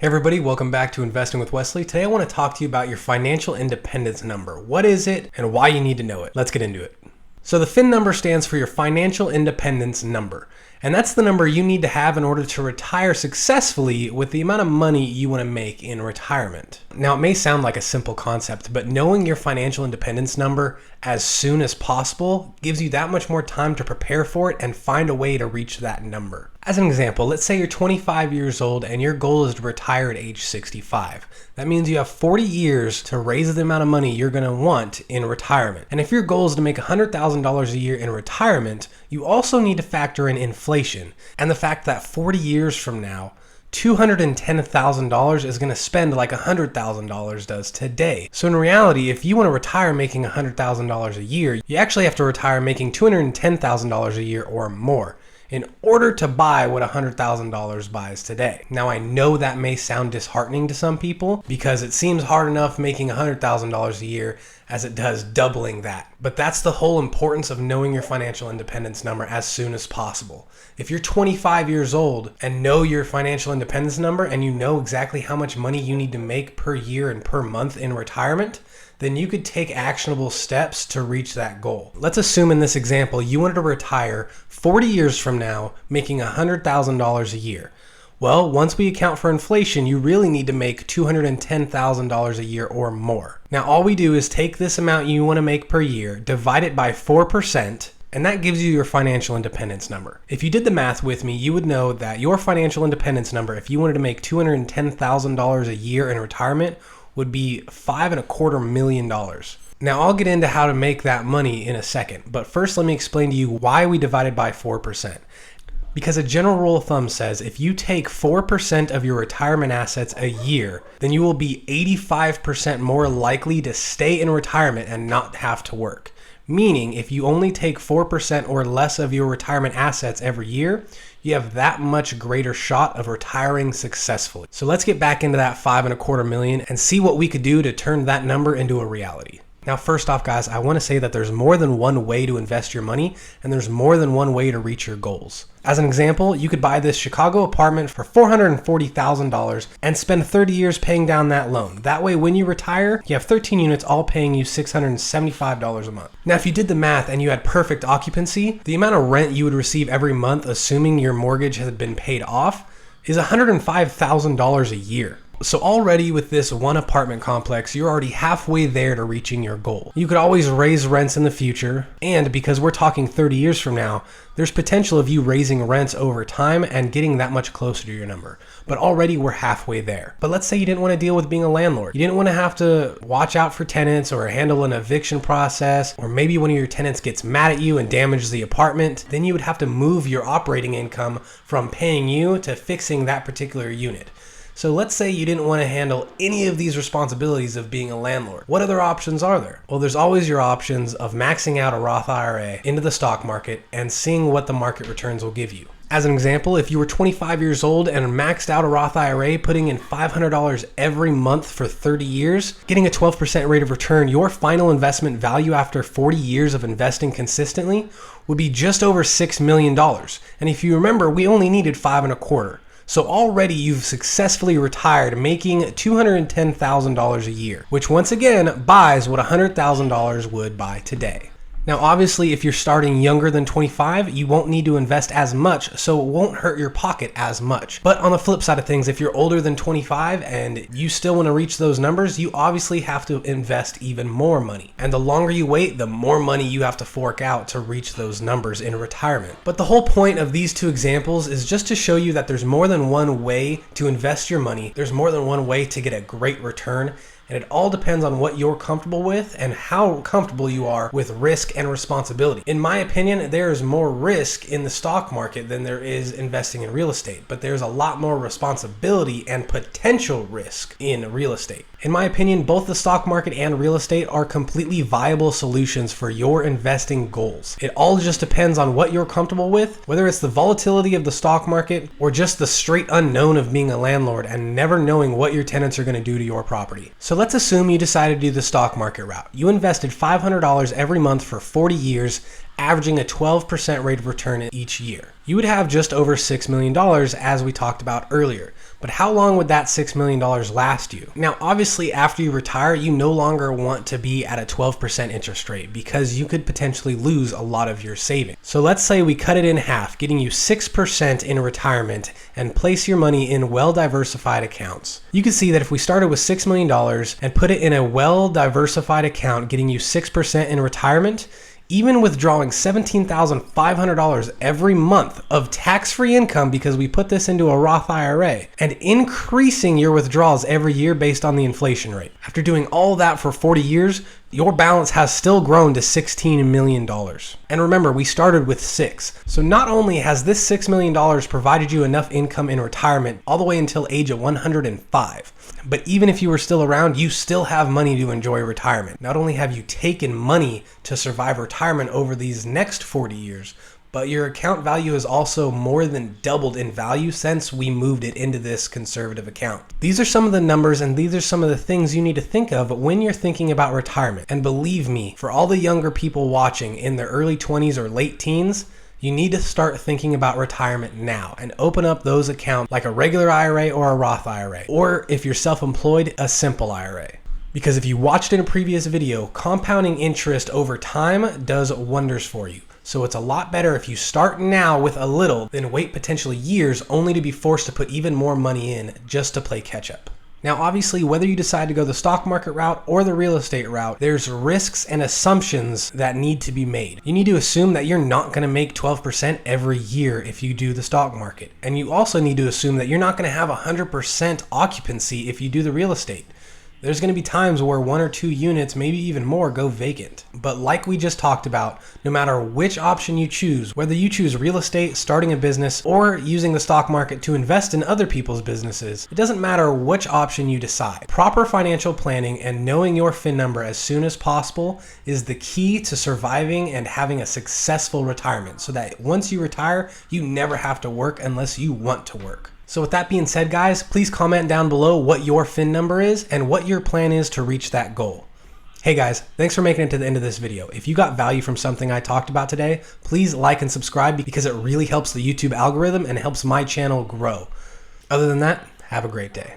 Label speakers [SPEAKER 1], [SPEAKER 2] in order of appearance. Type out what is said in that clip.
[SPEAKER 1] Hey everybody, welcome back to Investing with Wesley. Today I want to talk to you about your financial independence number. What is it and why you need to know it? Let's get into it. So the FIN number stands for your financial independence number. And that's the number you need to have in order to retire successfully with the amount of money you want to make in retirement. Now, it may sound like a simple concept, but knowing your financial independence number as soon as possible gives you that much more time to prepare for it and find a way to reach that number. As an example, let's say you're 25 years old and your goal is to retire at age 65. That means you have 40 years to raise the amount of money you're going to want in retirement. And if your goal is to make $100,000 a year in retirement, you also need to factor in inflation and the fact that 40 years from now, $210,000 is going to spend like $100,000 does today. So in reality, if you want to retire making $100,000 a year, you actually have to retire making $210,000 a year or more in order to buy what $100,000 buys today. Now, I know that may sound disheartening to some people because it seems hard enough making $100,000 a year as it does doubling that. But that's the whole importance of knowing your financial independence number as soon as possible. If you're 25 years old and know your financial independence number and you know exactly how much money you need to make per year and per month in retirement, then you could take actionable steps to reach that goal. Let's assume in this example, you wanted to retire 40 years from now, making $100,000 a year. Well, once we account for inflation, you really need to make $210,000 a year or more. Now, all we do is take this amount you want to make per year, divide it by 4%, and that gives you your financial independence number. If you did the math with me, you would know that your financial independence number, if you wanted to make $210,000 a year in retirement, would be $5.25 million. Now, I'll get into how to make that money in a second, but first let me explain to you why we divided by 4%. Because a general rule of thumb says if you take 4% of your retirement assets a year, then you will be 85% more likely to stay in retirement and not have to work. Meaning, if you only take 4% or less of your retirement assets every year, you have that much greater shot of retiring successfully. So let's get back into that $5.25 million and see what we could do to turn that number into a reality. Now, first off, guys, I want to say that there's more than one way to invest your money, and there's more than one way to reach your goals. As an example, you could buy this Chicago apartment for $440,000 and spend 30 years paying down that loan. That way, when you retire, you have 13 units all paying you $675 a month. Now, if you did the math and you had perfect occupancy, the amount of rent you would receive every month, assuming your mortgage had been paid off, is $105,000 a year. So already with this one apartment complex, you're already halfway there to reaching your goal. You could always raise rents in the future, and because we're talking 30 years from now, there's potential of you raising rents over time and getting that much closer to your number. But already we're halfway there. But let's say you didn't want to deal with being a landlord. You didn't want to have to watch out for tenants or handle an eviction process, or maybe one of your tenants gets mad at you and damages the apartment. Then you would have to move your operating income from paying you to fixing that particular unit. So let's say you didn't want to handle any of these responsibilities of being a landlord. What other options are there? Well, there's always your options of maxing out a Roth IRA into the stock market and seeing what the market returns will give you. As an example, if you were 25 years old and maxed out a Roth IRA, putting in $500 every month for 30 years, getting a 12% rate of return, your final investment value after 40 years of investing consistently would be just over $6 million. And if you remember, we only needed $5.25. So already you've successfully retired making $210,000 a year, which once again buys what $100,000 would buy today. Now, obviously, if you're starting younger than 25, you won't need to invest as much, so it won't hurt your pocket as much. But on the flip side of things, if you're older than 25 and you still want to reach those numbers, you obviously have to invest even more money. And the longer you wait, the more money you have to fork out to reach those numbers in retirement. But the whole point of these two examples is just to show you that there's more than one way to invest your money. There's more than one way to get a great return. And it all depends on what you're comfortable with and how comfortable you are with risk and responsibility. In my opinion, there is more risk in the stock market than there is investing in real estate, but there's a lot more responsibility and potential risk in real estate. In my opinion, both the stock market and real estate are completely viable solutions for your investing goals. It all just depends on what you're comfortable with, whether it's the volatility of the stock market or just the straight unknown of being a landlord and never knowing what your tenants are going to do to your property. So let's assume you decided to do the stock market route. You invested $500 every month for 40 years averaging a 12% rate of return each year. You would have just over $6 million, as we talked about earlier. But how long would that $6 million last you? Now, obviously, after you retire, you no longer want to be at a 12% interest rate because you could potentially lose a lot of your savings. So let's say we cut it in half, getting you 6% in retirement, and place your money in well-diversified accounts. You can see that if we started with $6 million and put it in a well-diversified account, getting you 6% in retirement, even withdrawing $17,500 every month of tax-free income because we put this into a Roth IRA, and increasing your withdrawals every year based on the inflation rate. After doing all that for 40 years, your balance has still grown to $16 million. And remember, we started with 6. So not only has this $6 million provided you enough income in retirement all the way until age of 105, but even if you were still around, you still have money to enjoy retirement. Not only have you taken money to survive retirement over these next 40 years, but your account value has also more than doubled in value since we moved it into this conservative account. These are some of the numbers and these are some of the things you need to think of when you're thinking about retirement. And believe me, for all the younger people watching in their early 20s or late teens, you need to start thinking about retirement now and open up those accounts like a regular IRA or a Roth IRA, or if you're self-employed, a simple IRA. Because if you watched in a previous video, compounding interest over time does wonders for you. So it's a lot better if you start now with a little than wait potentially years only to be forced to put even more money in just to play catch up. Now, obviously, whether you decide to go the stock market route or the real estate route, there's risks and assumptions that need to be made. You need to assume that you're not going to make 12% every year if you do the stock market. And you also need to assume that you're not going to have 100% occupancy if you do the real estate. There's going to be times where 1 or 2 units, maybe even more, go vacant. But like we just talked about, no matter which option you choose, whether you choose real estate, starting a business, or using the stock market to invest in other people's businesses, it doesn't matter which option you decide. Proper financial planning and knowing your FIN number as soon as possible is the key to surviving and having a successful retirement, so that once you retire, you never have to work unless you want to work. So with that being said, guys, please comment down below what your FIN number is and what your plan is to reach that goal. Hey guys, thanks for making it to the end of this video. If you got value from something I talked about today, please like and subscribe because it really helps the YouTube algorithm and helps my channel grow. Other than that, have a great day.